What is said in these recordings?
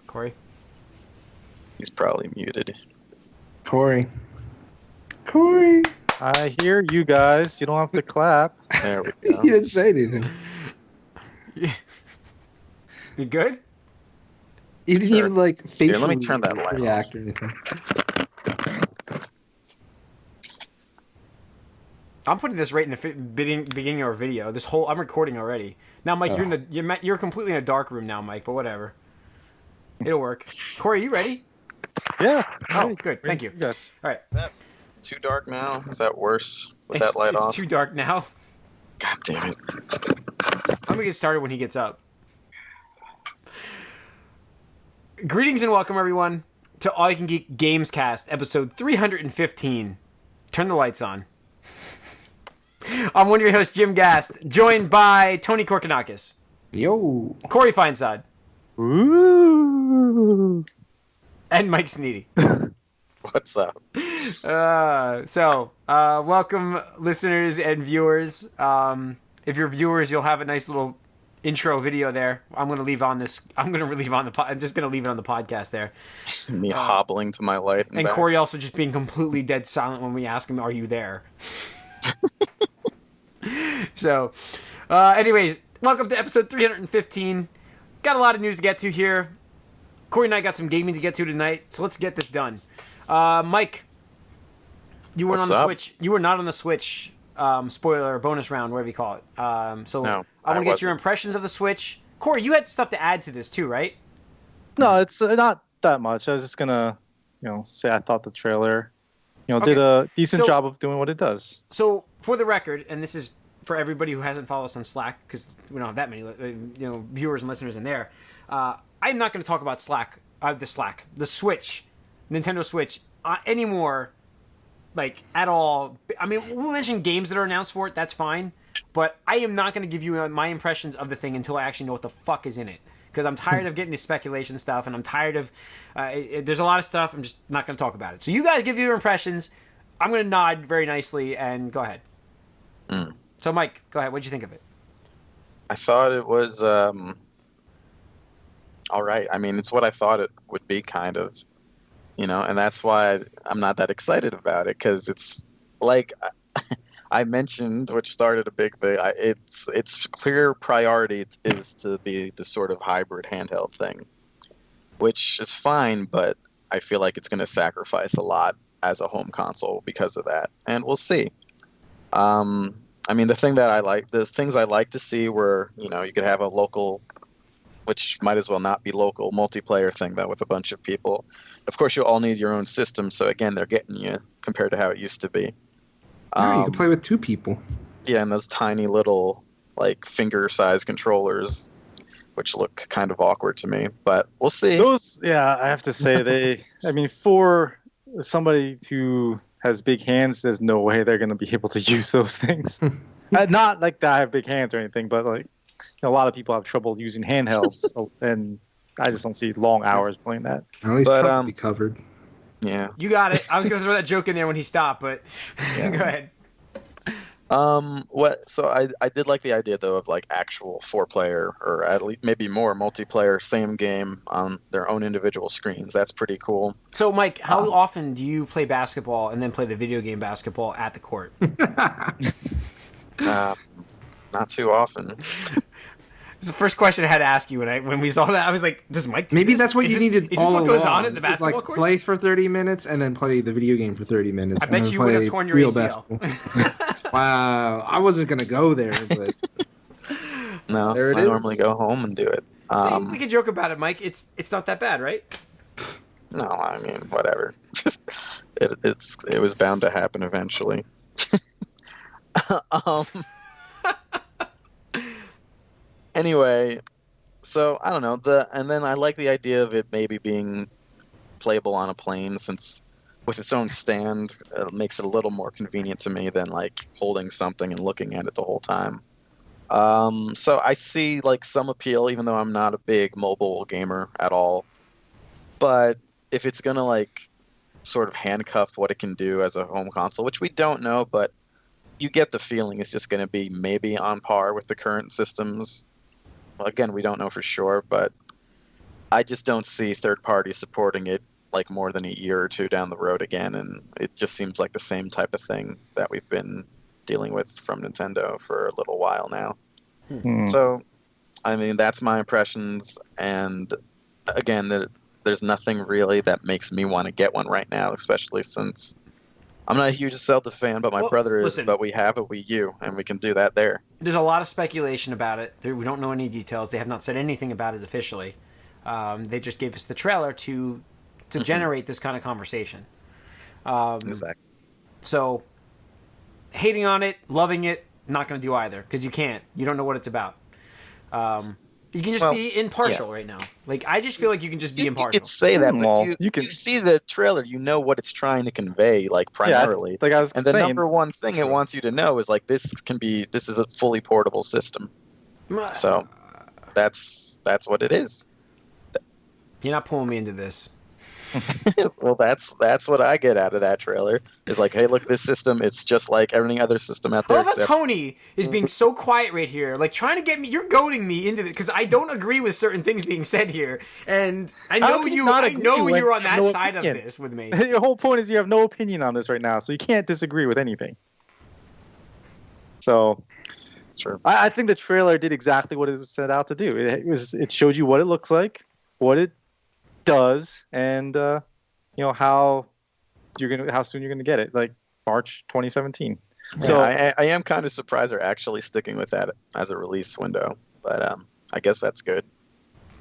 Corey? He's probably muted. Corey. I hear you guys. You don't have to clap. There we You go. didn't say anything. You good? You didn't even like facially Here, let me turn that light react off. or anything. I'm putting this right in the beginning of our video. I'm recording already. Now, Mike, you're completely in a dark room now, Mike. But whatever, it'll work. Corey, you ready? Yeah. Oh, good. Thank you. Yes. All right. Too dark now? Is that worse with that light off? It's too dark now. God damn it. I'm gonna get started when he gets up. Greetings and welcome, everyone, to All You Can Geek Gamescast, episode 315. Turn the lights on. I'm one of your hosts, Jim Gast, joined by Tony Korkanakis, Yo. Corey Feinsod, Ooh. and Mike Sneedy. What's up? Welcome, listeners and viewers. If you're viewers, you'll have a nice little intro video there. I'm just gonna leave it on the podcast there. Me hobbling to my light. And back. Corey also just being completely dead silent when we ask him, "Are you there?" So, anyways, welcome to episode 315. Got a lot of news to get to here. Corey and I got some gaming to get to tonight, so let's get this done. Mike, you weren't on the Switch. You were not on the Switch. Spoiler bonus round, whatever you call it. No, I want to get your impressions of the Switch. Corey, you had stuff to add to this too, right? No, it's not that much. I was just gonna, say I thought the trailer, did a decent job of doing what it does. So, for the record, and this is for everybody who hasn't followed us on Slack, because we don't have that many, viewers and listeners in there. I'm not going to talk about the Switch, Nintendo Switch, anymore, like, at all. I mean, we'll mention games that are announced for it, that's fine, but I am not going to give you my impressions of the thing until I actually know what the fuck is in it. Because I'm tired of getting the speculation stuff, and I'm tired of... there's a lot of stuff, I'm just not going to talk about it. So you guys give your impressions, I'm going to nod very nicely, and go ahead. So, Mike, go ahead. What did you think of it? I thought it was all right. I mean, it's what I thought it would be, kind of. And that's why I'm not that excited about it, because it's like I mentioned, which started a big thing. Its clear priority is to be the sort of hybrid handheld thing, which is fine, but I feel like it's going to sacrifice a lot as a home console because of that, and we'll see. I mean, the things I like to see were, you could have a local, which might as well not be local, multiplayer thing with a bunch of people. Of course, you'll all need your own system, so again, they're getting you compared to how it used to be. You can play with two people. Yeah, and those tiny little, like, finger-sized controllers, which look kind of awkward to me, but we'll see. I have to say, for somebody who has big hands, there's no way they're going to be able to use those things. Not like that I have big hands or anything, but like a lot of people have trouble using handhelds, and I just don't see long hours playing that. At least probably covered. Yeah. You got it. I was going to throw that joke in there when he stopped, but go ahead. So I did like the idea, though, of like actual 4-player or at least maybe more multiplayer, same game on their own individual screens. That's pretty cool. So, Mike, how often do you play basketball and then play the video game basketball at the court? Not too often. It's the first question I had to ask you when we saw that. I was like, "Does Mike do Maybe this? That's what you needed. Is all this what along. goes on at the basketball like court? Play for 30 minutes and then play the video game for 30 minutes. I bet you would have torn your ACL. Wow, I wasn't gonna go there, but no, I normally go home and do it. So we can joke about it, Mike. It's not that bad, right? No, I mean, whatever. It was bound to happen eventually. Anyway, so I don't know, and then I like the idea of it maybe being playable on a plane, since with its own stand, it makes it a little more convenient to me than like holding something and looking at it the whole time. So I see like some appeal, even though I'm not a big mobile gamer at all. But if it's gonna like sort of handcuff what it can do as a home console, which we don't know, but you get the feeling it's just gonna be maybe on par with the current systems. Well, again, we don't know for sure, but I just don't see third parties supporting it like more than a year or two down the road again, and it just seems like the same type of thing that we've been dealing with from Nintendo for a little while now. So, I mean, that's my impressions, and again, there's nothing really that makes me want to get one right now, especially since I'm not a huge Zelda fan, but my brother is. Listen, but we have a Wii U, and we can do that there. There's a lot of speculation about it. We don't know any details. They have not said anything about it officially. They just gave us the trailer to generate this kind of conversation. Exactly. So, hating on it, loving it, not going to do either, because you can't. You don't know what it's about. You can just be impartial right now. Like, I just feel like you can just be impartial. You could say that, but you can you see the trailer, you know what it's trying to convey, like, primarily. Yeah, like I was and the saying, number one thing it wants you to know is, like, this is a fully portable system. So, that's what it is. You're not pulling me into this. Well, that's what I get out of that trailer. Is like, hey, look, this system, it's just like any other system out I there. love how Tony is being so quiet right here, like trying to get me. You're goading me into this because I don't agree with certain things being said here, and I know you're on that side of this with me. Your whole point is you have no opinion on this right now, so you can't disagree with anything. So, Sure. I think the trailer did exactly what it was set out to do. It showed you what it looks like, what it does, and how soon you're gonna get it, like March 2017. So I am kind of surprised they're actually sticking with that as a release window, but I guess that's good.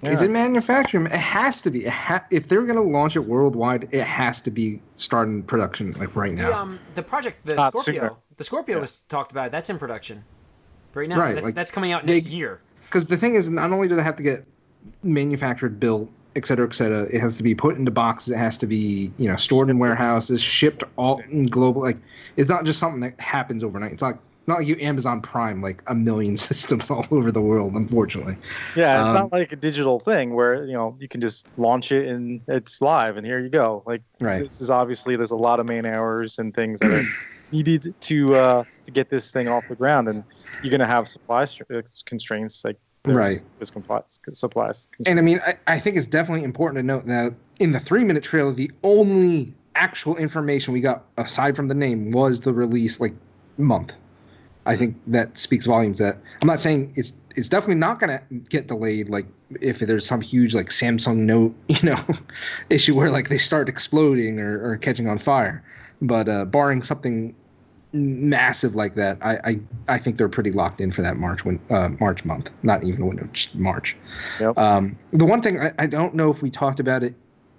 yeah. Is it manufacturing? It has to be. If they're going to launch it worldwide, it has to be starting production like right now. The project, the Not Scorpio, sooner. the Scorpio was talked about. That's in production right now. Right, That's coming out next year. Because the thing is, not only do they have to get manufactured, built, et cetera, it has to be put into boxes. It has to be, stored in warehouses, shipped all in global. Like, it's not just something that happens overnight. It's not like you Amazon Prime like 1 million systems all over the world, unfortunately. Yeah, it's not like a digital thing where you can just launch it and it's live and here you go. Like, This is obviously, there's a lot of man hours and things that are needed to get this thing off the ground, and you're gonna have supply constraints like. Supplies. And I mean, I think it's definitely important to note that in the 3-minute trailer, the only actual information we got aside from the name was the release month. I think that speaks volumes. That I'm not saying it's definitely not going to get delayed. Like if there's some huge Samsung Note issue where they start exploding or catching on fire, but barring something massive like that, I think they're pretty locked in for that March month. Not even a window, just March. Yep. The one thing I don't know if we talked about it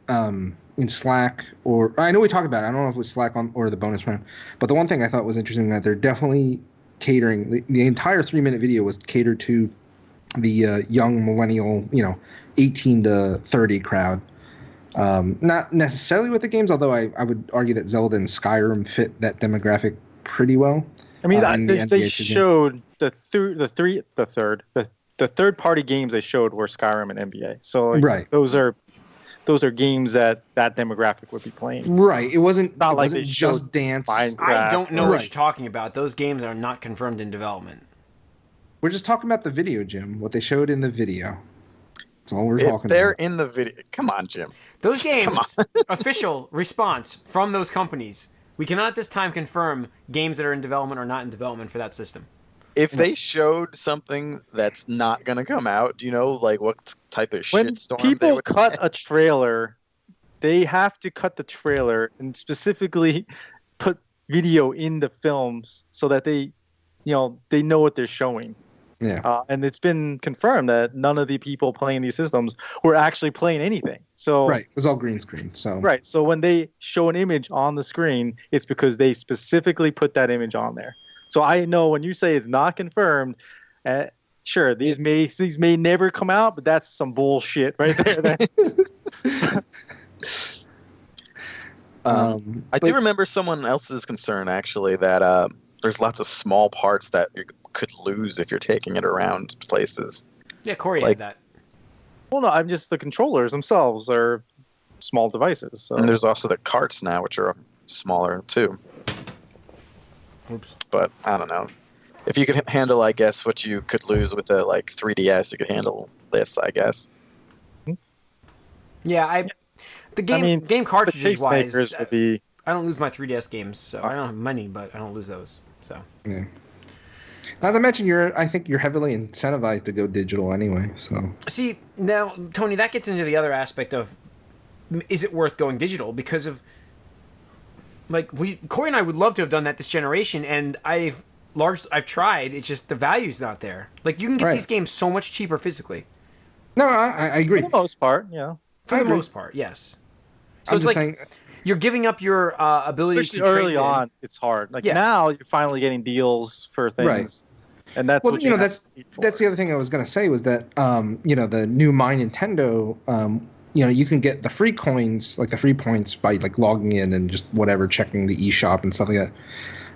in Slack, or I know we talked about it. I don't know if it was Slack or the bonus round, but the one thing I thought was interesting that they're definitely catering. The entire 3-minute video was catered to the young millennial, 18 to 30 crowd. Not necessarily with the games, although I would argue that Zelda and Skyrim fit that demographic pretty well. I mean, they showed the third party games they showed were Skyrim and NBA. So those are games that demographic would be playing. Right. It wasn't they just Dance. Minecraft. I don't know what you're talking about. Those games are not confirmed in development. We're just talking about the video, Jim. What they showed in the video. That's all we're talking about. They're in the video. Come on, Jim. Those games, official response from those companies. We cannot at this time confirm games that are in development or not in development for that system. If they showed something that's not going to come out, do you know what type of shitstorm when people they would cut a trailer, they have to cut the trailer and specifically put video in the films so that they know what they're showing. Yeah. And it's been confirmed that none of the people playing these systems were actually playing anything. So right, it was all green screen. So right, so when they show an image on the screen, it's because they specifically put that image on there. So I know when you say it's not confirmed, sure, these may never come out, but that's some bullshit right there. I do remember someone else's concern actually that there's lots of small parts that you could lose if you're taking it around places. Yeah, Corey had that. Well, no, I'm just the controllers themselves are small devices. So. And there's also the carts now, which are smaller too. Oops. But I don't know. If you could handle, I guess, what you could lose with a 3DS, you could handle this, I guess. Yeah, the game I mean, game cartridges the wise, tastemakers would be. I don't lose my 3DS games, so I don't have money, but I don't lose those. So Yeah. Not to mention, I think you're heavily incentivized to go digital anyway. So see now, Tony, that gets into the other aspect of is it worth going digital because of like Corey and I would love to have done that this generation, and I've tried. It's just the value's not there. Like you can get these games so much cheaper physically. no, I agree. For the most part, yeah. For the most part, yes. So it's like saying, you're giving up your ability especially to trade early on. It's hard. Like now, you're finally getting deals for things, right. And that's what that's the other thing I was going to say was that the new My Nintendo, you can get the free coins, like the free points by like logging in and just whatever checking the eShop and stuff like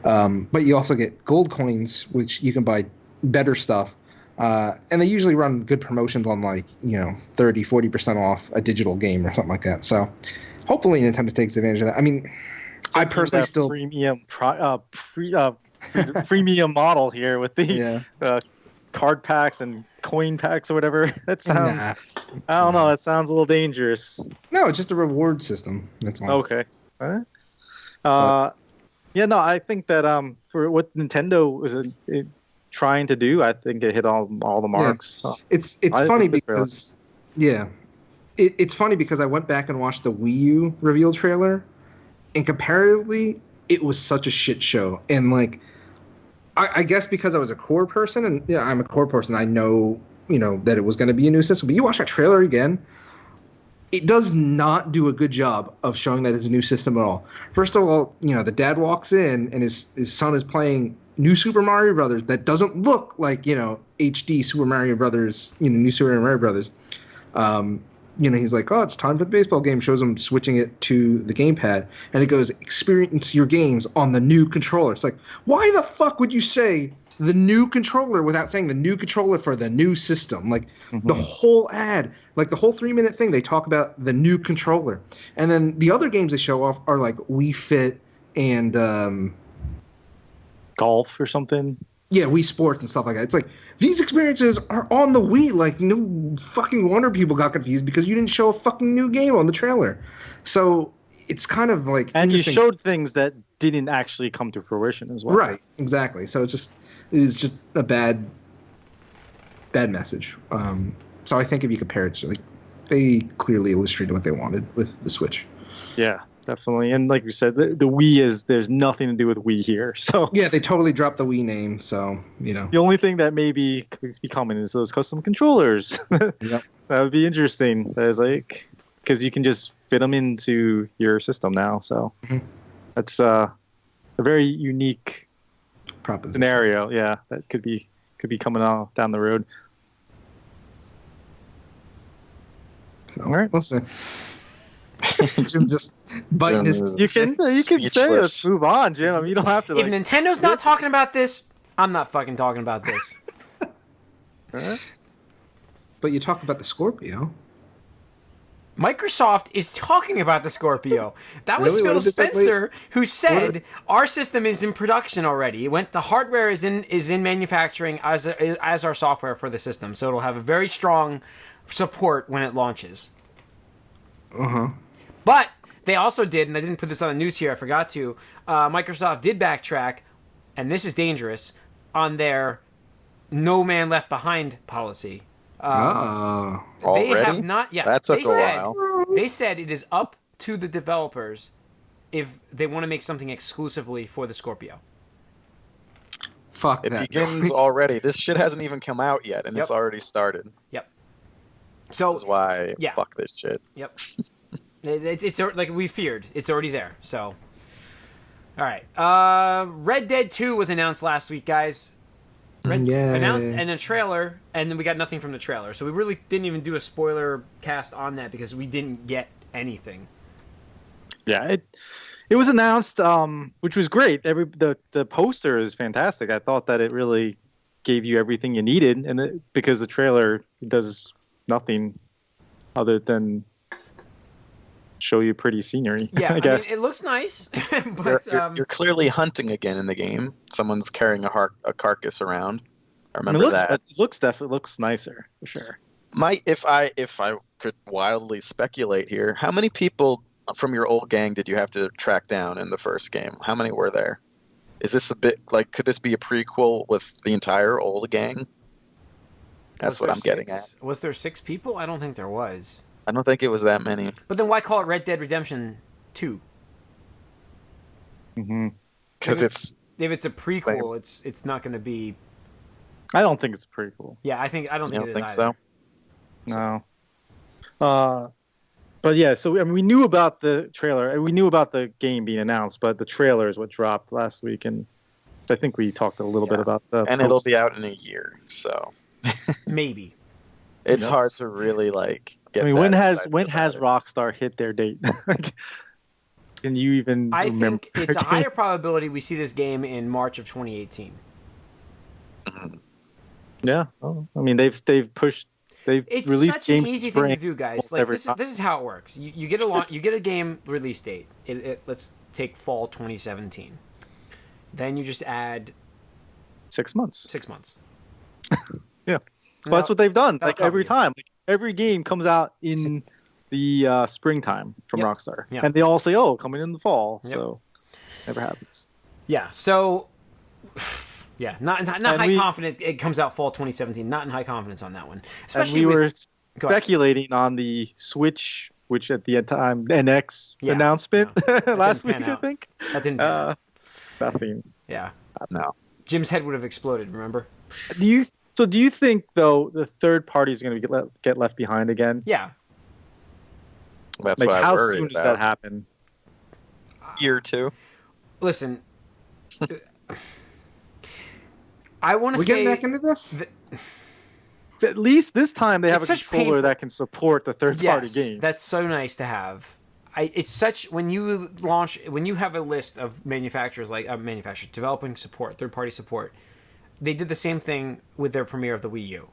that. But you also get gold coins, which you can buy better stuff. And they usually run good promotions on 30-40% off a digital game or something like that. So hopefully Nintendo takes advantage of that. I mean, I personally still freemium freemium model here with the card packs and coin packs or whatever. That sounds I don't know, that sounds a little dangerous. No, it's just a reward system. That's all. Okay. I think that for what Nintendo was trying to do, I think it hit all the marks. Yeah. It's funny because it's funny because I went back and watched the Wii U reveal trailer, and comparatively, it was such a shit show. And like, I guess because I was a core person, and I'm a core person, I know that it was going to be a new system. But you watch that trailer again, it does not do a good job of showing that it's a new system at all. First of all, the dad walks in and his son is playing new Super Mario Brothers that doesn't look like HD Super Mario Brothers, new Super Mario Brothers. He's like, oh, it's time for the baseball game. Shows him switching it to the gamepad, and it goes, experience your games on the new controller. It's like, why the fuck would you say the new controller without saying the new controller for the new system? Like the whole ad, like the whole 3-minute thing, they talk about the new controller, and then the other games they show off are like Wii Fit and golf or something. Yeah, Wii Sports and stuff like that. It's like, these experiences are on the Wii. Like, no fucking wonder people got confused because you didn't show a fucking new game on the trailer. So it's kind of like... And you showed things that didn't actually come to fruition as well. Right, exactly. So it was just a bad message. So I think if you compare it to, like, they clearly illustrated what they wanted with the Switch. Yeah. Definitely, and like you said, the Wii there's nothing to do with Wii here. So yeah, they totally dropped the Wii name. So the only thing that maybe could be coming is those custom controllers. Yep. That would be interesting. There's like, because you can just fit them into your system now. So that's a very unique scenario. Yeah, that could be coming out down the road. So, all right, we'll see. Jim just biting his. You can say let's move on, Jim. I mean, you don't have to. If Nintendo's not talking about this, I'm not fucking talking about this. But you talk about the Scorpio. Microsoft is talking about the Scorpio. That was Phil Spencer who said our system is in production already. The hardware is in manufacturing as our software for the system, so it'll have a very strong support when it launches. But they also did, and I didn't put this on the news here, I forgot to, Microsoft did backtrack, and this is dangerous, on their No Man Left Behind policy. They have not, that took a while. They said it is up to the developers if they want to make something exclusively for the Scorpio. Fuck it that. It begins already. This shit hasn't even come out yet, and it's already started. Yep. So this is why fuck this shit. Yep. It's like we feared. It's already there. So, all right. Red Dead 2 was announced last week, guys. Announced and a trailer, and then we got nothing from the trailer. So we really didn't even do a spoiler cast on that because we didn't get anything. Yeah, it was announced, which was great. The poster is fantastic. I thought that it really gave you everything you needed, and because the trailer does nothing other than show you pretty scenery. Yeah, I guess mean, it looks nice, but you're clearly hunting again in the game. Someone's carrying a carcass around. I remember that. It looks nicer for sure. If I could wildly speculate here. How many people from your old gang did you have to track down in the first game? How many were there? Is this a bit like, could this be a prequel with the entire old gang? That's what I'm getting at. Was there 6 people? I don't think there was. I don't think it was that many. But then why call it Red Dead Redemption 2? Because if it's a prequel, it's not going to be. I don't think it's a prequel. Yeah, I don't think it is think either. So. No. But yeah, so I mean, we knew about the trailer, and we knew about the game being announced, but the trailer is what dropped last week, and I think we talked a little bit about the. And it'll be out in a year, so. Maybe. It's hard to really like. Get when has Rockstar hit their date? Can you even? I remember think it's a higher probability we see this game in March of 2018. Yeah, I mean they've released It's such games an easy thing to do, guys. Like this is how it works. You get a game release date. Let's take fall 2017. Then you just add 6 months. 6 months. Yeah, well, that's what they've done. Like every time, like every game comes out in the springtime from Rockstar, and they all say, "Oh, coming in the fall." Yep. So never happens. Yeah. So. Yeah, not high confidence. It comes out fall 2017. Not in high confidence on that one. Especially and we were speculating on the Switch, which at the time NX announcement last week, I think. That didn't pan out. Nothing. Yeah. No. Jim's head would have exploded. Remember? Do you think though the third party is going to get left behind again? Yeah. That's like, what how I worry soon does that happen? Year or two. Listen. I want to say... We're getting back into this? At least this time they have a controller that can support the third-party game. That's so nice to have. It's such... When you have a list of manufacturers, developing support, third-party support, they did the same thing with their premiere of the Wii U.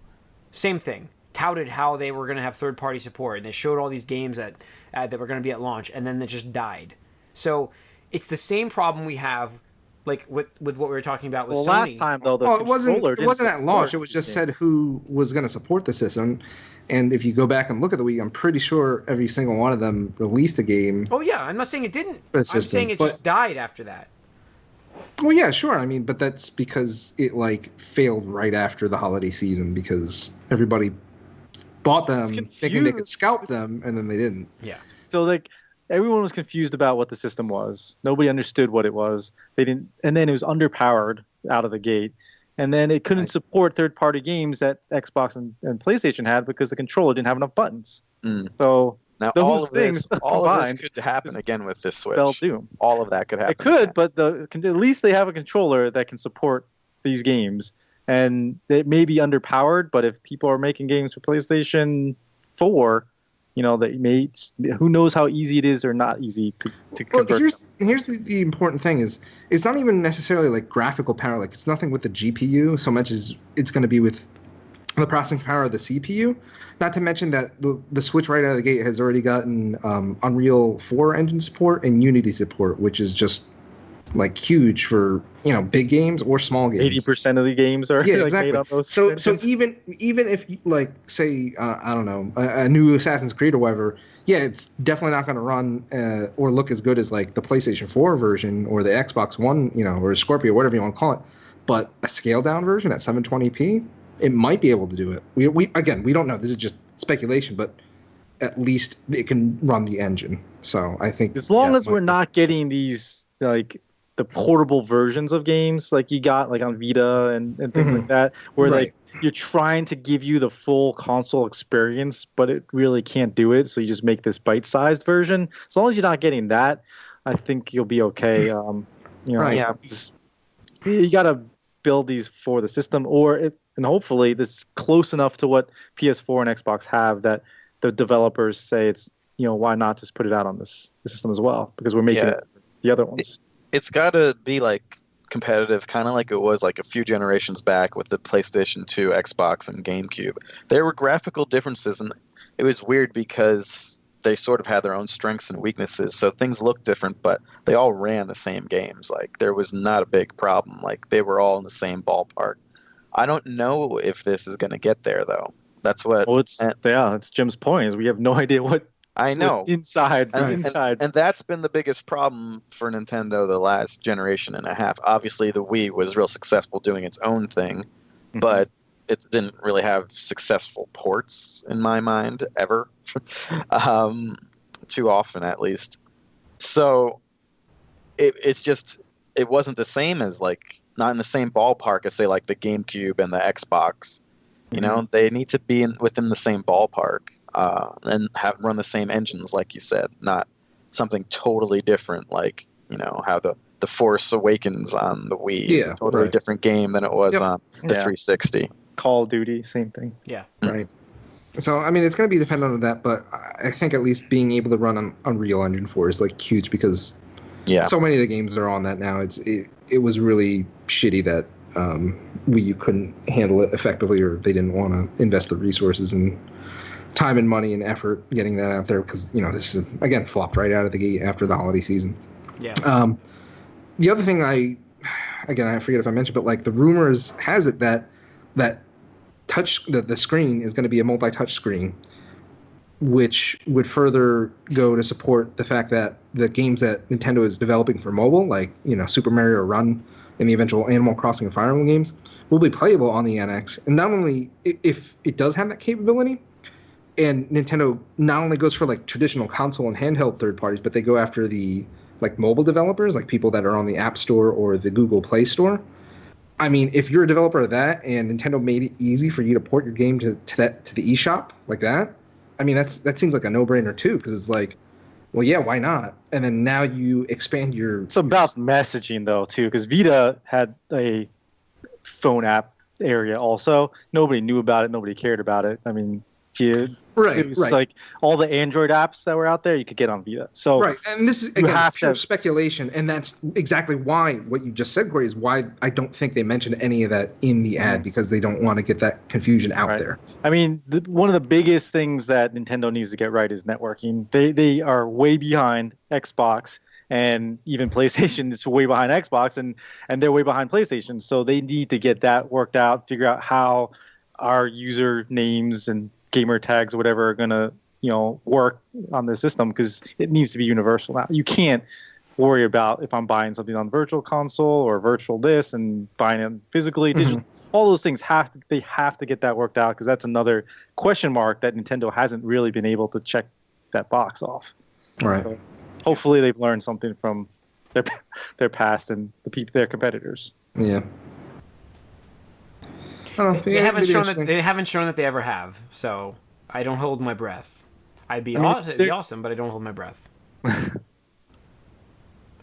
Same thing. Touted how they were going to have third-party support, and they showed all these games that were going to be at launch, and then they just died. So it's the same problem we have... Like with what we were talking about with Sony. Last time though, it wasn't at launch. It was just said who was going to support the system, and if you go back and look at the Wii, I'm pretty sure every single one of them released a game. Oh yeah, I'm not saying it didn't. I'm saying it just died after that. Well, yeah, sure. I mean, but that's because it failed right after the holiday season because everybody bought them thinking they could scalp them, and then they didn't. Yeah. So everyone was confused about what the system was. Nobody understood what it was. They didn't, and then it was underpowered out of the gate, and then it couldn't support third-party games that Xbox and PlayStation had because the controller didn't have enough buttons. So now all of this could happen again with this Switch. Doom. All of that could happen. It could, but at least they have a controller that can support these games, and it may be underpowered. But if people are making games for PlayStation 4. Who knows how easy it is or not easy to convert. Here's the important thing is it's not even necessarily graphical power. It's nothing with the GPU so much as it's going to be with the processing power of the CPU. Not to mention that the Switch right out of the gate has already gotten Unreal 4 engine support and Unity support, which is just huge for big games or small games. 80% of the games are exactly. made on those. So even if say I don't know a new Assassin's Creed or whatever, it's definitely not going to run or look as good as the PlayStation 4 version or the Xbox One, or Scorpio, whatever you want to call it. But a scaled down version at 720p, it might be able to do it. We don't know. This is just speculation, but at least it can run the engine. So I think as long as we're not getting these the portable versions of games like you got on Vita and things like that, where you're trying to give you the full console experience, but it really can't do it. So you just make this bite-sized version. As long as you're not getting that, I think you'll be okay. You got to build these for the system, and hopefully this is close enough to what PS4 and Xbox have that the developers say it's why not just put it out on the system as well, because we're making it the other ones. It's got to be competitive, kind of like it was a few generations back with the PlayStation 2, Xbox, and GameCube. There were graphical differences, and it was weird because they sort of had their own strengths and weaknesses, so things looked different, but they all ran the same games. There was not a big problem. They were all in the same ballpark. I don't know if this is going to get there, though. That's what. Well, it's Jim's point is we have no idea what I know what's inside. and that's been the biggest problem for Nintendo the last generation and a half. Obviously, the Wii was real successful doing its own thing, but it didn't really have successful ports in my mind ever, too often at least. So it wasn't the same as like not in the same ballpark as say like the GameCube and the Xbox. You know, they need to be within the same ballpark and run the same engines, like you said, not something totally different, like how the Force Awakens on the Wii is a totally different game than it was on the 360. Call of Duty, same thing. Yeah. Right. So, I mean, it's going to be dependent on that, but I think at least being able to run on Unreal Engine 4 is like huge because so many of the games that are on that now, it was really shitty that Wii U couldn't handle it effectively, or they didn't want to invest the resources and time and money and effort getting that out there because, this is, again, flopped right out of the gate after the holiday season. Yeah. The other thing I forget if I mentioned, but like the rumors has it that the screen is going to be a multi-touch screen, which would further go to support the fact that the games that Nintendo is developing for mobile, like Super Mario Run and the eventual Animal Crossing and Fire Emblem games, will be playable on the NX. And not only if it does have that capability, and Nintendo not only goes for like traditional console and handheld third parties, but they go after the like mobile developers, like people that are on the App Store or the Google Play Store. I mean, if you're a developer of that and Nintendo made it easy for you to port your game to the eShop like that, I mean, that seems like a no-brainer too, because it's like, well, yeah, why not? And then now you expand your... It's about messaging, though, too, because Vita had a phone app area also. Nobody knew about it. Nobody cared about it. I mean, it was like all the Android apps that were out there you could get on Vita. So right, and this is again pure speculation, and that's exactly why what you just said, Corey, is why I don't think they mentioned any of that in the ad, because they don't want to get that confusion out there. I mean, one of the biggest things that Nintendo needs to get right is networking. They are way behind Xbox, and even PlayStation is way behind Xbox, and they're way behind PlayStation. So they need to get that worked out, figure out how our user names and gamer tags or whatever are going to work on the system, because it needs to be universal now. You can't worry about if I'm buying something on virtual console or virtual this and buying it physically, digital. All those things have to get that worked out, because that's another question mark that Nintendo hasn't really been able to check that box off. Right. So hopefully they've learned something from their past and their competitors. Yeah. They haven't shown that they ever have, so I don't hold my breath. It'd be awesome, but I don't hold my breath.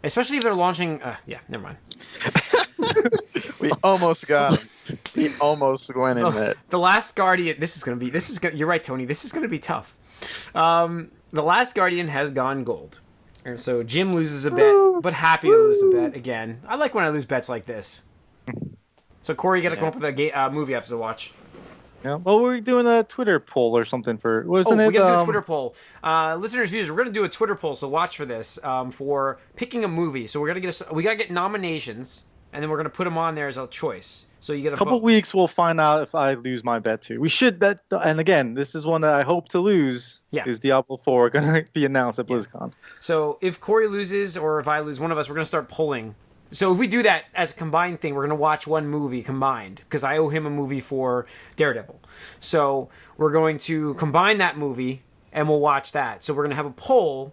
Especially if they're launching. Never mind. We almost got him. We almost went in there. The Last Guardian. You're right, Tony. This is gonna be tough. The Last Guardian has gone gold, and so Jim loses a bet, but happy to lose a bet again. I like when I lose bets like this. So, Corey, you got to come up with a movie I have to watch. Yeah. Well, we're doing a Twitter poll or something for... We got to do a Twitter poll. Listeners, viewers, we're going to do a Twitter poll, so watch for this, for picking a movie. So we got to get nominations, and then we're going to put them on there as a choice. So you get a couple weeks, we'll find out if I lose my bet, too. We should... And again, this is one that I hope to lose. Yeah. Is Diablo 4 going to be announced at BlizzCon? So if Corey loses or if I lose, one of us, we're going to start polling. So if we do that as a combined thing, we're going to watch one movie combined, because I owe him a movie for Daredevil. So we're going to combine that movie, and we'll watch that. So we're going to have a poll,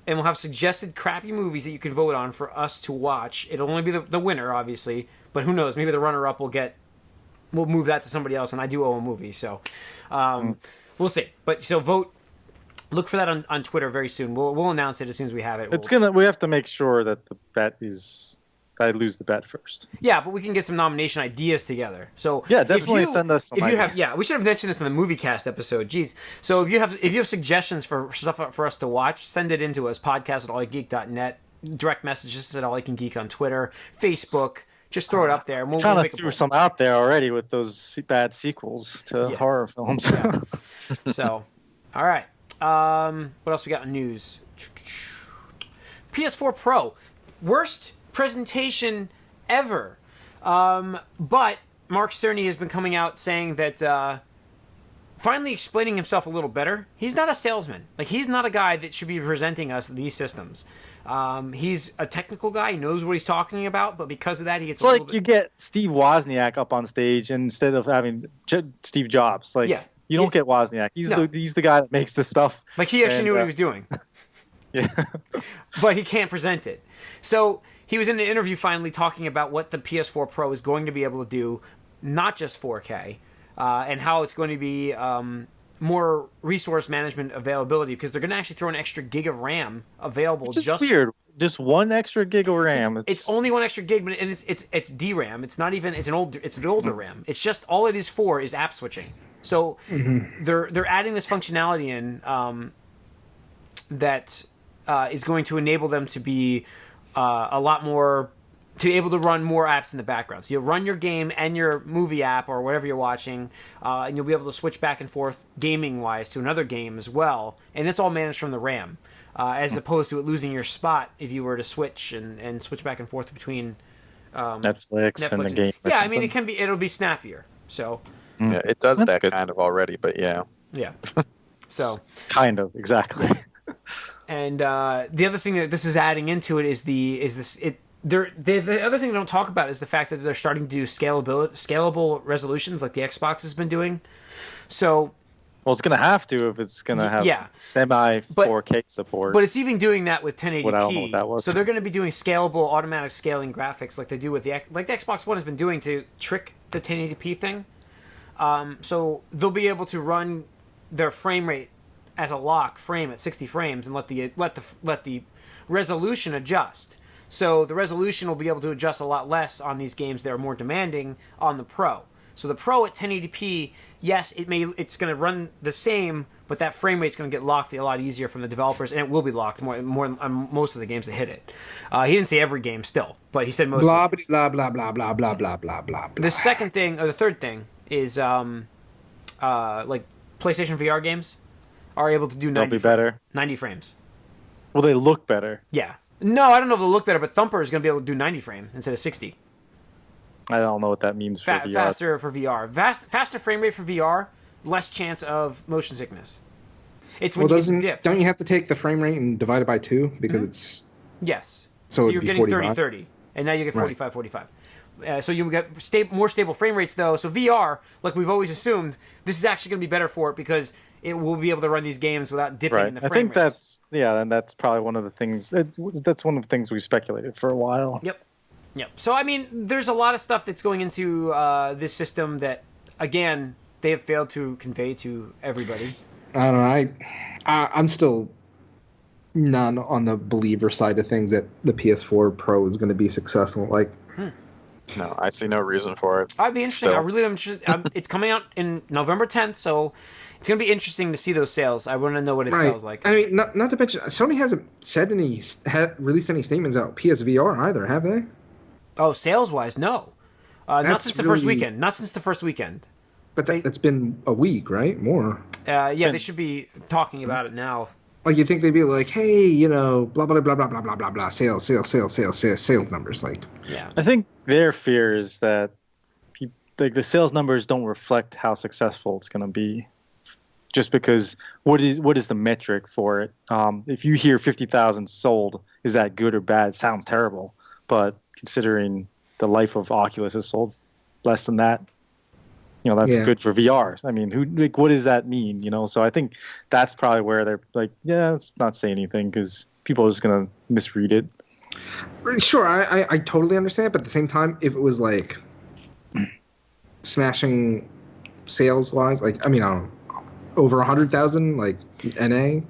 and we'll have suggested crappy movies that you can vote on for us to watch. It'll only be the winner, obviously, but who knows? Maybe the runner-up we'll move that to somebody else, and I do owe a movie. So we'll see. But so vote. Look for that on Twitter very soon. We'll announce it as soon as we have it. We have to make sure that the bet is... I lose the bet first. Yeah, but we can get some nomination ideas together. So yeah, definitely send us some ideas. We should have mentioned this in the movie cast episode. Jeez. So if you have suggestions for stuff for us to watch, send it in to us, podcast@allygeek.net, direct messages at allygeek on Twitter, Facebook. Just throw it up there. And we'll kind of threw some out there already with those bad sequels to horror films. Yeah. So, all right. What else we got in news? PS4 Pro. Worst presentation ever. But Mark Cerny has been coming out saying that finally explaining himself a little better. He's not a salesman. Like, he's not a guy that should be presenting us these systems. He's a technical guy. He knows what he's talking about, but because of that, he gets It's like you get Steve Wozniak up on stage instead of having Steve Jobs. Like, you don't get Wozniak. He's the guy that makes the stuff. Like, he actually knew what he was doing. Yeah. But he can't present it. So he was in an interview finally talking about what the PS4 Pro is going to be able to do, not just 4K, and how it's going to be more resource management availability, because they're going to actually throw an extra gig of RAM available. Just weird. Just one extra gig of RAM. It's only one extra gig, but it's DRAM. It's not even it's an older RAM. It's just all it is for is app switching. So they're adding this functionality in that is going to enable them to be a lot more, to be able to run more apps in the background. So you'll run your game and your movie app or whatever you're watching, and you'll be able to switch back and forth gaming-wise to another game as well. And it's all managed from the RAM, as opposed to it losing your spot if you were to switch and switch back and forth between Netflix and the game. Yeah, I mean, it'll be snappier. So yeah, it does that kind of already, but yeah. Yeah. So kind of, exactly. And the other thing that this is adding into it is the other thing they don't talk about is the fact that they're starting to do scalable resolutions like the Xbox has been doing. So, well, it's going to have to if it's going to have semi 4K support. But it's even doing that with 1080p. I don't know what that was. So they're going to be doing scalable, automatic scaling graphics like they do with the Xbox One has been doing to trick the 1080p thing. So they'll be able to run their frame rate as a lock frame at 60 frames and let the resolution adjust. So the resolution will be able to adjust a lot less on these games that are more demanding on the Pro. So the Pro at 1080p, yes, it's going to run the same, but that frame rate's going to get locked a lot easier from the developers, and it will be locked more on most of the games that hit it. He didn't say every game still, but he said most. Blah blah blah blah blah blah blah blah blah. The second thing, or the third thing, is like PlayStation VR games are able to do 90 frames. Will they look better? Yeah. No, I don't know if they'll look better, but Thumper is going to be able to do 90 frames instead of 60. I don't know what that means for VR. Faster for VR. Faster frame rate for VR, less chance of motion sickness. It's when you get dipped. Don't you have to take the frame rate and divide it by 2 because it's... Yes. So you're getting 30-30, and now you get 45-45. So you get more stable frame rates, though. So VR, like we've always assumed, this is actually going to be better for it because it will be able to run these games without dipping in the frame rates. And that's probably one of the things. That's one of the things we speculated for a while. Yep. So I mean, there's a lot of stuff that's going into this system that, again, they have failed to convey to everybody. I don't know. I'm still not on the believer side of things that the PS4 Pro is going to be successful. Like. No, I see no reason for it. I'd be interested. I really am interested. It's coming out in November 10th, so it's going to be interesting to see those sales. I want to know what it sells like. I mean, not to mention, Sony hasn't said released any statements out PSVR either, have they? Oh, sales-wise, no. Not since the first weekend. Not since the first weekend. But that's been a week, right? More. They should be talking about it now. Like, you think they'd be like, hey, blah, blah, blah, blah, blah, blah, blah, blah, sales numbers. Like, yeah. I think their fear is that the sales numbers don't reflect how successful it's going to be. Just because what is the metric for it? If you hear 50,000 sold, is that good or bad? It sounds terrible. But considering the life of Oculus has sold less than that, that's good for VR. I mean, what does that mean? So I think that's probably where they're like, let's not say anything because people are just going to misread it. Sure, I totally understand, but at the same time, if it was like smashing sales-wise, like, I mean, I don't know, over 100,000, like, NA?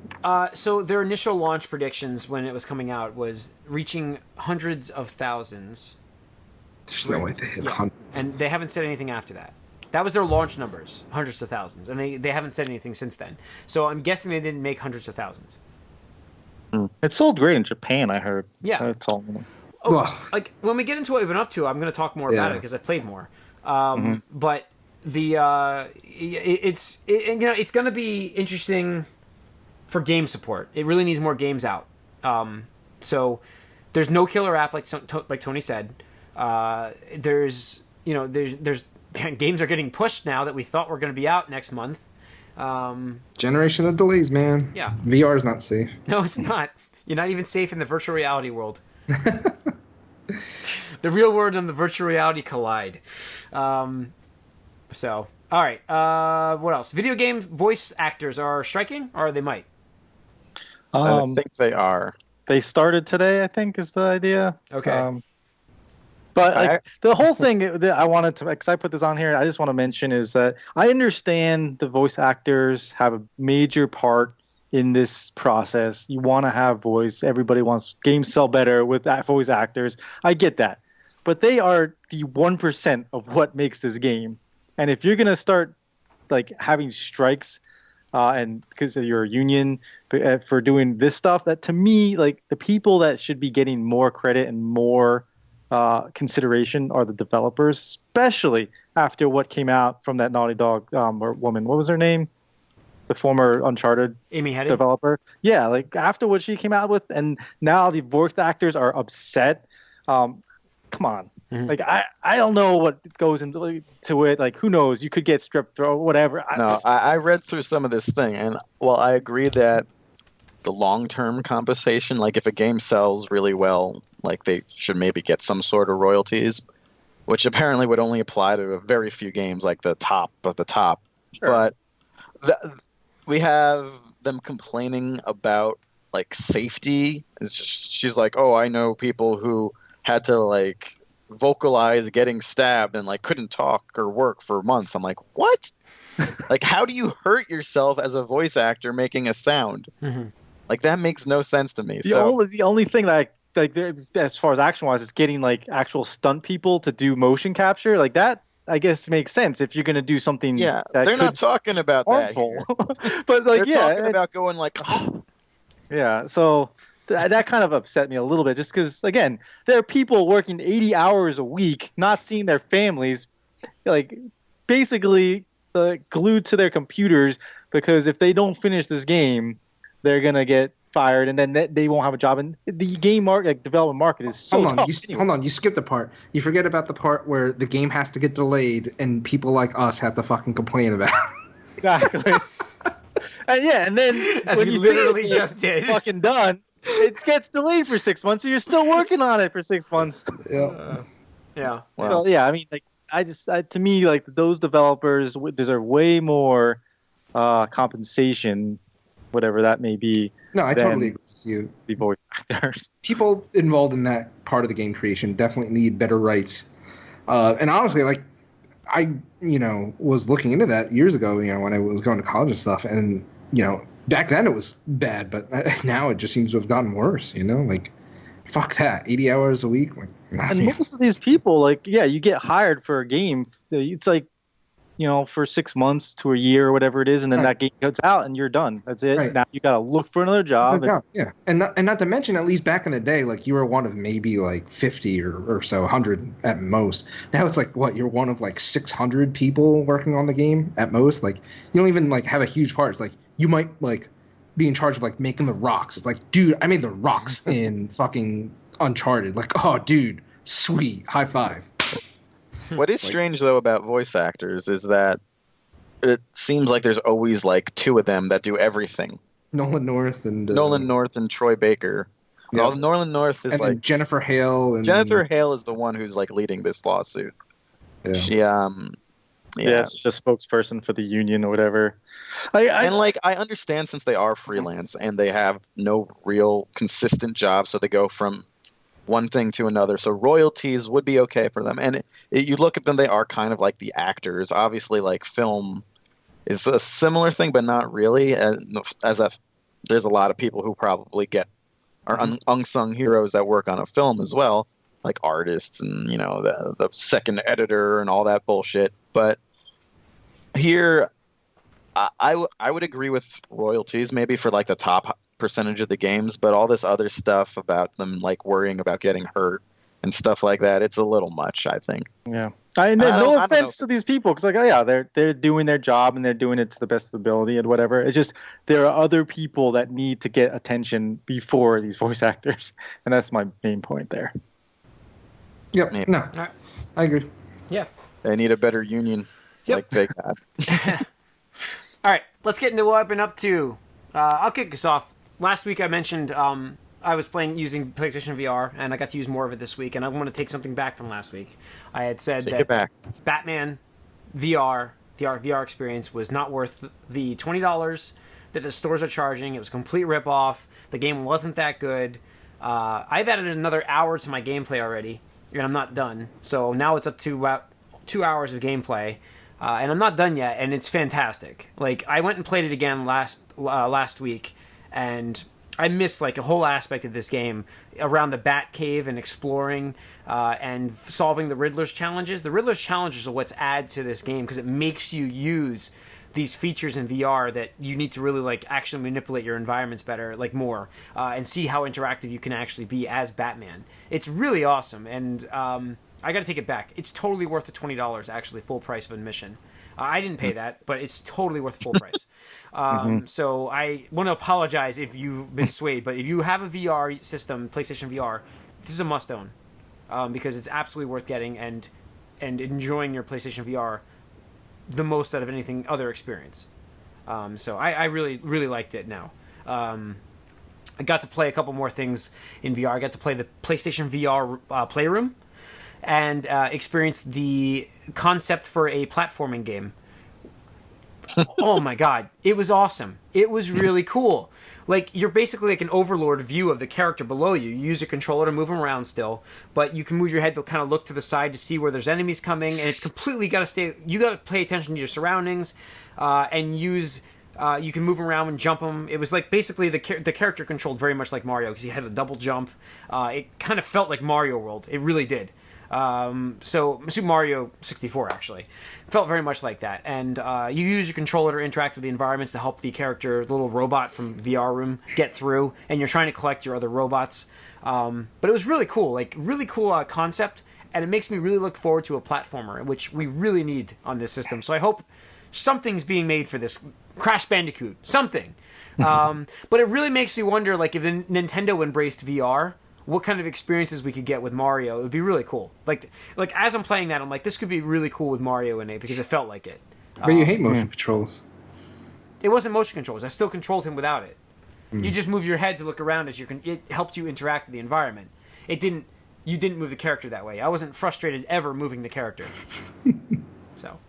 So their initial launch predictions when it was coming out was reaching hundreds of thousands. There's no way they hit hundreds. And they haven't said anything after that. That was their launch numbers, hundreds of thousands. And they haven't said anything since then. So I'm guessing they didn't make hundreds of thousands. It sold great in Japan, I heard. Yeah. That's all. Like, when we get into what we've been up to, I'm going to talk more about it because I've played more. But it's going to be interesting for game support. It really needs more games out. So there's no killer app like Tony said. There's games are getting pushed now that we thought were going to be out next month. Generation of delays, man. Yeah. VR is not safe. No, it's not. You're not even safe in the virtual reality world. The real world and the virtual reality collide. So, all right. What else? Video game voice actors are striking, or they might. I think they are. They started today, I think, is the idea. Okay. But like, the whole thing that I wanted to, because I put this on here, I just want to mention is that I understand the voice actors have a major part in this process. You want to have voice. Everybody wants games sell better with voice actors. I get that. But they are the 1% of what makes this game. And if you're going to start like having strikes and because you're a union for doing this stuff, that to me, like the people that should be getting more credit and more consideration are the developers, especially after what came out from that Naughty Dog or woman. What was her name? The former Uncharted Amy Hennig developer. Yeah, like after what she came out with, and now the voice actors are upset. Come on. Mm-hmm. Like I don't know what goes into it. Like who knows? You could get strep throat, whatever. I read through some of this thing, and well, I agree that the long-term compensation, like if a game sells really well, like they should maybe get some sort of royalties, which apparently would only apply to a very few games, like the top of the top. Sure. But we have them complaining about like safety. She's like, oh, I know people who had to like vocalize getting stabbed and like couldn't talk or work for months. I'm like, what? Like, how do you hurt yourself as a voice actor making a sound? Mm-hmm. Like that makes no sense to me. The only thing that like as far as action wise is getting like actual stunt people to do motion capture like that. I guess makes sense if you're going to do something. Yeah, they're not talking about harmful. But like, they're talking about going like, yeah. So that kind of upset me a little bit, just because again, there are people working 80 hours a week, not seeing their families, like basically glued to their computers, because if they don't finish this game, they're gonna get fired, and then they won't have a job. And the game market, like development market, is so tough. Hold on, you skipped a part. You forget about the part where the game has to get delayed, and people like us have to fucking complain about it. Exactly. And then as we literally just did, fucking done. It gets delayed for 6 months, so you're still working on it for 6 months. Yeah. Yeah. Well, yeah. I mean, like, to me, like those developers deserve way more compensation, whatever that may be. No, I totally agree with you. The voice actors. People involved in that part of the game creation definitely need better rights. And honestly, like, I, was looking into that years ago, when I was going to college and stuff. And, back then it was bad, but now it just seems to have gotten worse, like, fuck that. 80 hours a week. Like, and most of these people, like, yeah, you get hired for a game. It's like, for 6 months to a year or whatever it is, and then that game goes out and you're done. That's it. Right. Now you got to look for another job. Yeah. And not to mention, at least back in the day, like you were one of maybe like 50 or so, 100 at most. Now it's like, what, you're one of like 600 people working on the game at most. Like you don't even like have a huge part. It's like you might like be in charge of like making the rocks. It's like, dude, I made the rocks in fucking Uncharted. Like, oh, dude, sweet, high five. What is strange, though, about voice actors is that it seems like there's always, like, two of them that do everything. Nolan North and Troy Baker. Yeah. Well, Nolan North is, and like... Jennifer Hale. Jennifer Hale is the one who's, like, leading this lawsuit. Yeah. She, she's a spokesperson for the union or whatever. I understand since they are freelance and they have no real consistent job, so they go from one thing to another, so royalties would be okay for them. And you look at them, they are kind of like the actors. Obviously, like film is a similar thing, but not really. There's a lot of people who probably are unsung heroes that work on a film as well, like artists and the second editor and all that bullshit. But here, I would agree with royalties maybe for like the top percentage of the games, but all this other stuff about them like worrying about getting hurt and stuff like that, it's a little much, I think. Yeah. No offense to these people, because like, they're doing their job and they're doing it to the best of ability and whatever. It's just there are other people that need to get attention before these voice actors, and that's my main point there. Yep. Maybe. No, I agree. Yeah. They need a better union, like they got. All right, let's get into what I've been up to. I'll kick us off. Last week I mentioned I was playing using PlayStation VR, and I got to use more of it this week. And I want to take something back from last week. I had said Take that it back. Batman VR, the VR experience, was not worth the $20 that the stores are charging. It was a complete ripoff. The game wasn't that good. I've added another hour to my gameplay already, and I'm not done. So now it's up to about 2 hours of gameplay. And I'm not done yet, and it's fantastic. Like, I went and played it again last week, and I missed like a whole aspect of this game around the Bat Cave and exploring and solving the Riddler's challenges. The Riddler's challenges are what's add to this game because it makes you use these features in VR that you need to really like actually manipulate your environments better, like more, and see how interactive you can actually be as Batman. It's really awesome, and I got to take it back. It's totally worth the $20, actually, full price of admission. I didn't pay that, but it's totally worth full price. So I want to apologize if you've been swayed, but if you have a VR system, PlayStation VR, this is a must-own because it's absolutely worth getting and enjoying your PlayStation VR the most out of anything other experience. So I really, really liked it now. I got to play a couple more things in VR. I got to play the PlayStation VR Playroom, and experienced the concept for a platforming game. Oh my god, it was awesome. It was really cool. Like, you're basically like an overlord view of the character below you. You use a controller to move him around still, but you can move your head to kind of look to the side to see where there's enemies coming, and it's completely you got to pay attention to your surroundings, and use you can move around and jump them. It was like basically the character controlled very much like Mario because he had a double jump. It kind of felt like Mario World. It really did. So Super Mario 64 actually felt very much like that, and you use your controller to interact with the environments to help the character, the little robot from VR Room, get through, and you're trying to collect your other robots. But it was really cool, like really cool concept, and it makes me really look forward to a platformer, which we really need on this system. So I hope something's being made for this. Crash Bandicoot, something. But it really makes me wonder, like, if Nintendo embraced VR, what kind of experiences we could get with Mario. It would be really cool. Like as I'm playing that, I'm like, this could be really cool with Mario in it because it felt like it. But you hate motion controls. It wasn't motion controls. I still controlled him without it. You just move your head to look around as it helped you interact with the environment. You didn't move the character that way. I wasn't frustrated ever moving the character. So.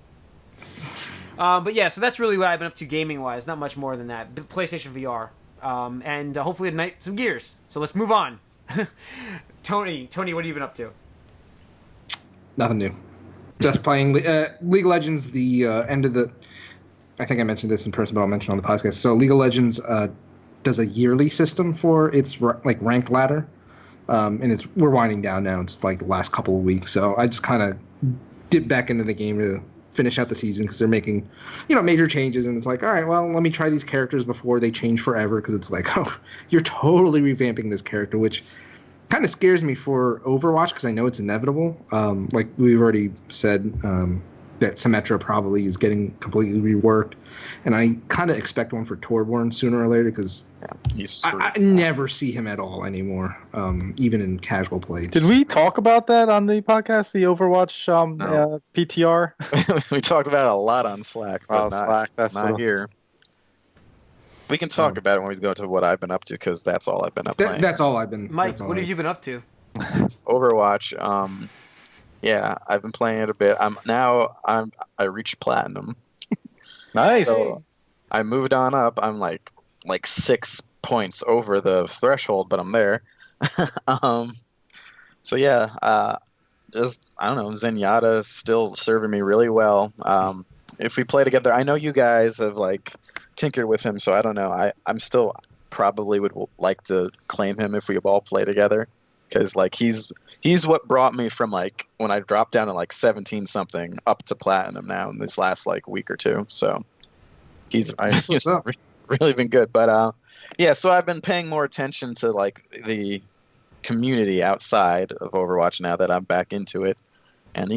But yeah, so that's really what I've been up to gaming-wise. Not much more than that. PlayStation VR. And hopefully tonight some Gears. So let's move on. Tony, what have you been up to? Nothing new. Just playing League of Legends. The end of the. I think I mentioned this in person, but I'll mention it on the podcast. So League of Legends does a yearly system for its like ranked ladder, and we're winding down now. It's like the last couple of weeks, so I just kind of dipped back into the game to finish out the season because they're making, major changes, and it's like, all right, well, let me try these characters before they change forever, because it's like, oh, you're totally revamping this character, which kind of scares me for Overwatch because I know it's inevitable. Like we've already said, that Symmetra probably is getting completely reworked, and I kind of expect one for Torbjorn sooner or later because I never see him at all anymore, even in casual play. Did we talk about that on the podcast, the Overwatch No. PTR? We talked about it a lot on Slack, but Slack, that's not here. We can talk about it when we go to what I've been up to, because that's all I've been playing. That's all I've been. Mike, what have you been up to? Overwatch. Yeah, I've been playing it a bit. I reached platinum. Nice. So I moved on up. I'm like 6 points over the threshold, but I'm there. So yeah, just I don't know. Zenyatta's still serving me really well. If we play together, I know you guys have tinkered with him, so I don't know. I'm still probably would like to claim him if we all play together, because he's what brought me from when I dropped down to 17 something up to platinum now in this last week or two. So he's really been good. But yeah, so I've been paying more attention to the community outside of Overwatch now that I'm back into it, and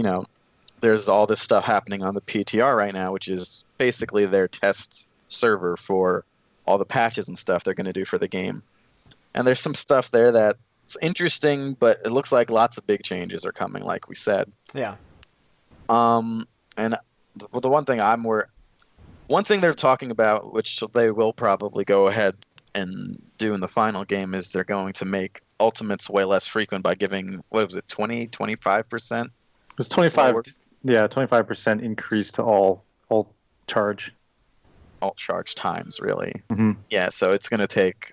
there's all this stuff happening on the PTR right now, which is basically their test server for all the patches and stuff they're going to do for the game. And there's some stuff there that's interesting, but it looks like lots of big changes are coming, like we said. Yeah. And the one thing One thing they're talking about, which they will probably go ahead and do in the final game, is they're going to make ultimates way less frequent by giving, what was it, 25%? It's 25% increase to all charge. Alt charge times, really. Mm-hmm. Yeah, so it's going to take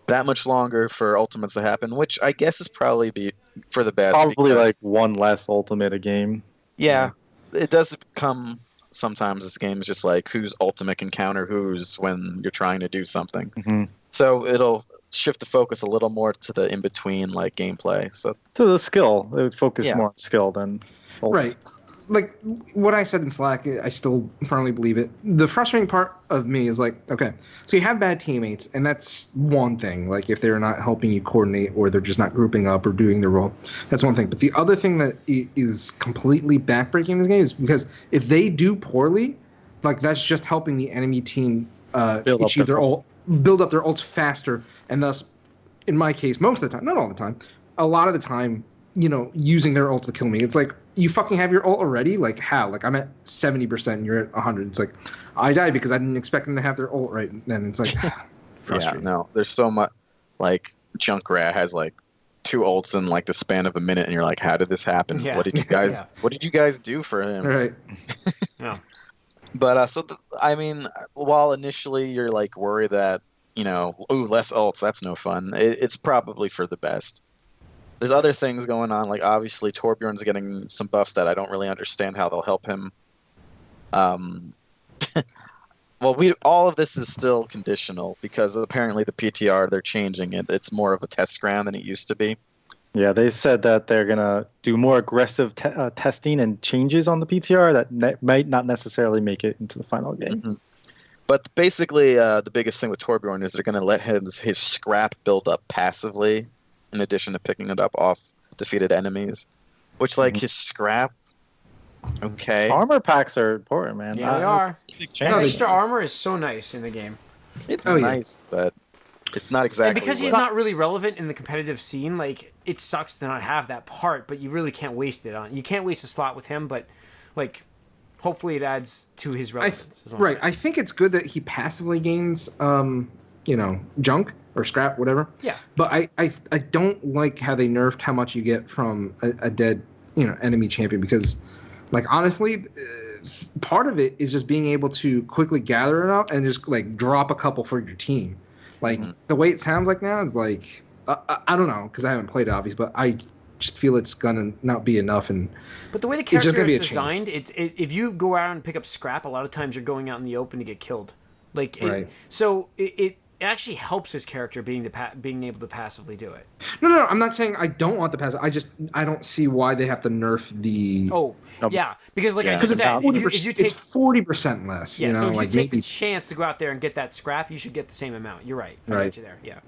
that much longer for ultimates to happen, which I guess is probably be for the best. Probably because, like one less ultimate a game. Yeah, it does become sometimes this game is just like whose ultimate can counter whose when you're trying to do something. Mm-hmm. So it'll shift the focus a little more to the in between like gameplay. So to the skill, it would focus more on skill than ult. Right. Like what I said in Slack, I still firmly believe it. The frustrating part of me is like, okay, so you have bad teammates, and that's one thing. Like if they're not helping you coordinate, or they're just not grouping up or doing their role, that's one thing. But the other thing that is completely backbreaking in this game is because if they do poorly, like that's just helping the enemy team achieve their ult, build up their ults faster, and thus, in my case, most of the time, not all the time, a lot of the time, you know, using their ults to kill me. It's like, you fucking have your ult already? Like, how? Like, I'm at 70% and you're at 100. It's like, I died because I didn't expect them to have their ult right then. It's like, frustrating. Yeah, no, there's so much, like, Junkrat has, like, 2 ults in, like, the span of a minute, and you're like, how did this happen? Yeah. What did you guys What did you guys do for him? Right. Yeah. But, I mean, while initially you're, like, worried that, you know, ooh, less ults, that's no fun, it's probably for the best. There's other things going on, like obviously Torbjorn's getting some buffs that I don't really understand how they'll help him. Well, all of this is still conditional because apparently the PTR, they're changing it. It's more of a test ground than it used to be. Yeah, they said that they're gonna do more aggressive testing and changes on the PTR that might not necessarily make it into the final game. Mm-hmm. But basically, the biggest thing with Torbjorn is they're going to let his scrap build up passively, in addition to picking it up off defeated enemies, which like his scrap. Okay. Armor packs are important, man. Yeah, they are. No, Extra armor is so nice in the game. It's nice, but it's not exactly. And because he's not really relevant in the competitive scene, like it sucks to not have that part, but you really can't waste it on. You can't waste a slot with him, but like hopefully it adds to his relevance. Right. I think it's good that he passively gains you know, junk or scrap, whatever. Yeah. But I don't like how they nerfed how much you get from a dead, you know, enemy champion because, like, honestly, part of it is just being able to quickly gather it up and just, like, drop a couple for your team. Like, the way it sounds like now is, like, I don't know, because I haven't played it, obviously, but I just feel it's going to not be enough. But the way the character is designed, if you go out and pick up scrap, a lot of times you're going out in the open to get killed. Like, so it actually helps his character being able to passively do it. No, I'm not saying I don't want the passive. I don't see why they have to nerf the. Oh, yeah, because like I just said, if you take, it's 40% less. Yeah, you know, so if like you take the chance to go out there and get that scrap, you should get the same amount. You're right. I got you there. Yeah.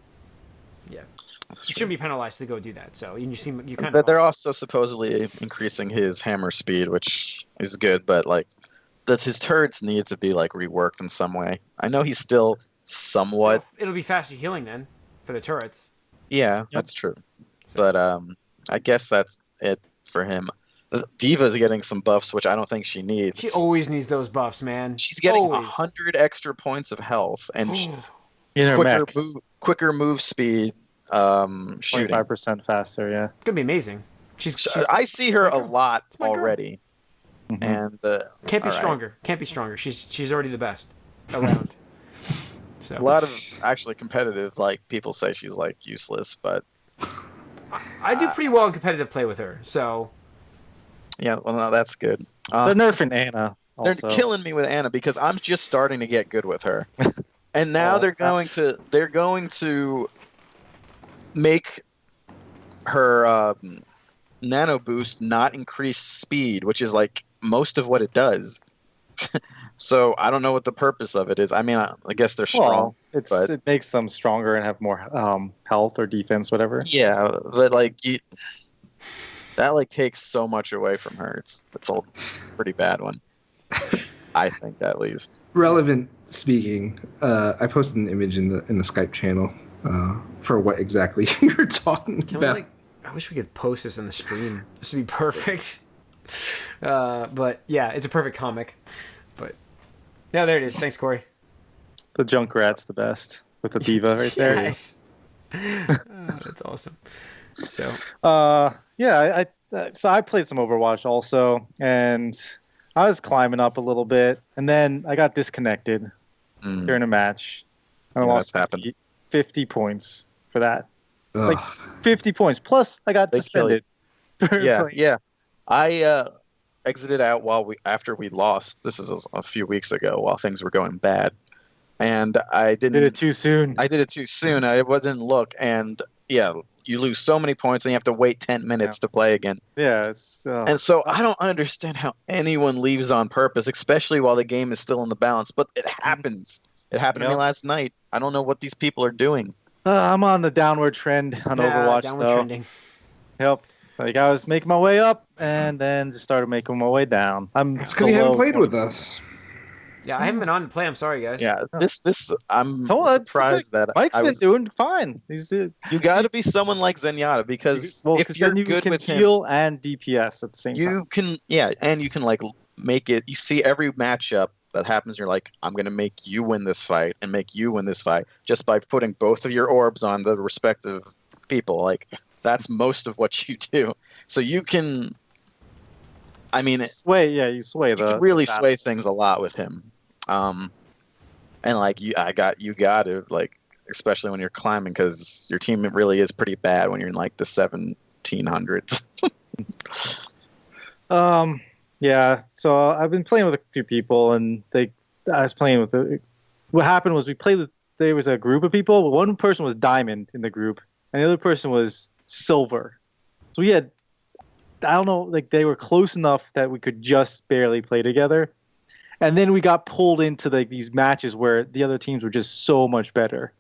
You shouldn't be penalized to go do that. So you kind of. But they're also supposedly increasing his hammer speed, which is good. But like, his turrets need to be like reworked in some way. I know he's still somewhat. It'll be faster healing then for the turrets. Yeah, that's true. So. But I guess that's it for him. Diva's getting some buffs, which I don't think she needs. She always needs those buffs, man. She's getting 100 extra points of health and quicker move speed. Shooting 25% faster. Yeah, it's gonna be amazing. I see her a lot already, and can't be stronger. Right. Can't be stronger. She's already the best around. So. A lot of actually competitive, like people say she's like useless, but I do pretty well in competitive play with her. So yeah, well, no, that's good. They're nerfing Anna. Also. They're killing me with Anna because I'm just starting to get good with her, and now they're going to make her nano boost not increase speed, which is like most of what it does. So I don't know what the purpose of it is. I mean, I guess they're strong. Well, it makes them stronger and have more health or defense, whatever. Yeah, but like that like takes so much away from her. It's a pretty bad one. I think at least. Relevant speaking, I posted an image in the Skype channel for what exactly you're talking about. I wish we could post this in the stream. This would be perfect. But yeah, it's a perfect comic. But No, there it is. Thanks, Corey. The Junkrat's the best with the diva right there. Nice. That's awesome. So. So I played some Overwatch also, and I was climbing up a little bit, and then I got disconnected during a match. And I lost 50 points for that. Ugh. Like 50 points. Plus, I got suspended. Yeah. I exited out after we lost. This is a few weeks ago while things were going bad, and I did it too soon. I did it too soon. I didn't look, and you lose so many points, and you have to wait 10 minutes to play again. Yeah, and so I don't understand how anyone leaves on purpose, especially while the game is still in the balance. But it happens. It happened to me last night. I don't know what these people are doing. I'm on the downward trend on Overwatch, downward trending. Yep. Like I was making my way up, and then just started making my way down. It's because you haven't played with us. Yeah, I haven't been on to play. I'm sorry, guys. Yeah, I'm surprised that Mike's been doing fine. You got to be someone like Zenyatta because if you're then you good can with heal and DPS at the same time. You can like make it. You see every matchup that happens, you're like, I'm gonna make you win this fight and make you win this fight just by putting both of your orbs on the respective people. Like that's most of what you do. So you can. I mean, you sway. You can really sway things a lot with him. And like you got to like, especially when you're climbing, because your team really is pretty bad when you're in like the 1700s. Yeah. So I've been playing with a few people, and I was playing with. What happened was there was a group of people. One person was diamond in the group, and the other person was silver. So we had, I don't know, like they were close enough that we could just barely play together. And then we got pulled into these matches where the other teams were just so much better.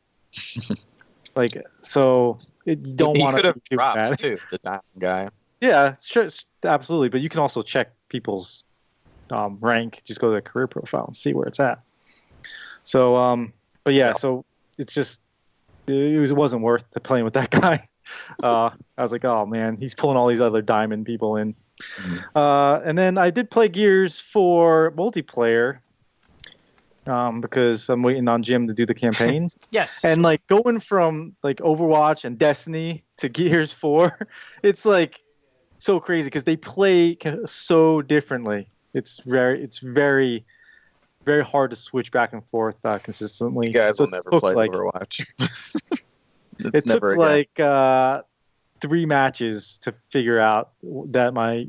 Like, so you don't want to. He could have dropped too, the diamond guy. Yeah, sure, absolutely. But you can also check people's rank. Just go to their career profile and see where it's at. So, but yeah, so it's just it wasn't worth playing with that guy. I was like, oh man, he's pulling all these other diamond people in. And then I did play Gears for multiplayer because I'm waiting on Jim to do the campaign. Yes. And like going from like Overwatch and Destiny to Gears 4, it's like so crazy because they play so differently. It's very, very hard to switch back and forth consistently. You guys will never play Overwatch. It took like 3 matches to figure out that my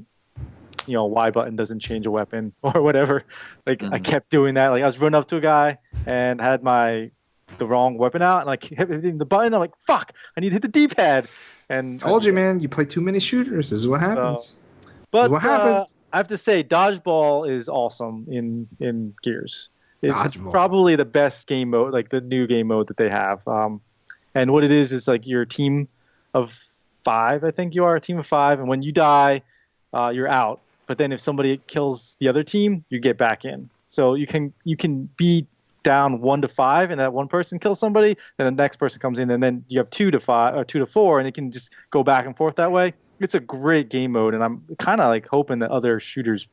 Y button doesn't change a weapon or whatever. Like I kept doing that. Like I was running up to a guy and had the wrong weapon out, and like hitting the button. I'm like, fuck! I need to hit the D-pad. And told you, man. You play too many shooters. This is what happens. But what happens? I have to say, dodgeball is awesome in Gears. It's probably the best game mode, like the new game mode that they have. And what it is like you're a team of 5. I think you are a team of 5, and when you die, you're out. But then if somebody kills the other team, you get back in. So you can be down 1 to 5, and that one person kills somebody, then the next person comes in, and then you have 2 to 5 or 2 to 4, and it can just go back and forth that way. It's a great game mode, and I'm kind of like hoping that other shooters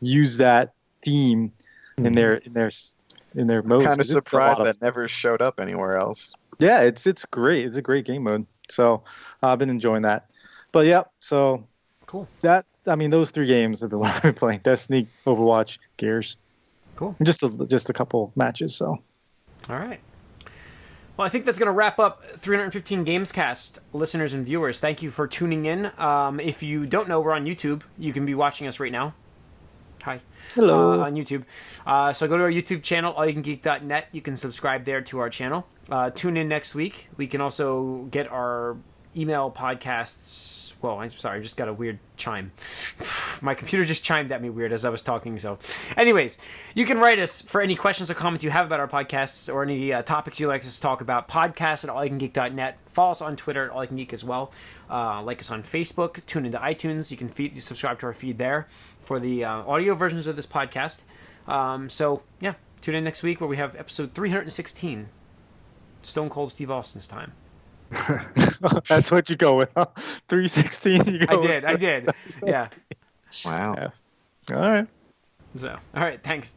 use that theme in their modes. Kind of surprised that never showed up anywhere else. Yeah, it's great. It's a great game mode. So I've been enjoying that. But yeah, so cool. Those 3 games have been what I've been playing: Destiny, Overwatch, Gears. Cool. Just a couple matches. So. All right. Well, I think that's going to wrap up 315 Gamescast listeners and viewers. Thank you for tuning in. If you don't know, we're on YouTube. You can be watching us right now. Hi. Hello. On YouTube. So go to our YouTube channel, allyoucangeek.net. You can subscribe there to our channel. Tune in next week. We can also get our email podcasts. Well, I'm sorry, I just got a weird chime. My computer just chimed at me weird as I was talking. So anyways, you can write us for any questions or comments you have about our podcasts or any topics you'd like us to talk about. Podcast at allyoucangeek.net. Follow us on Twitter at allyoucangeek as well. Like us on Facebook. Tune into iTunes. You can subscribe to our feed there for the audio versions of this podcast. So yeah, tune in next week where we have episode 316. Stone Cold Steve Austin's time. That's what you go with, huh? 316. I did. Yeah. Wow. Yeah. All right. So, all right. Thanks.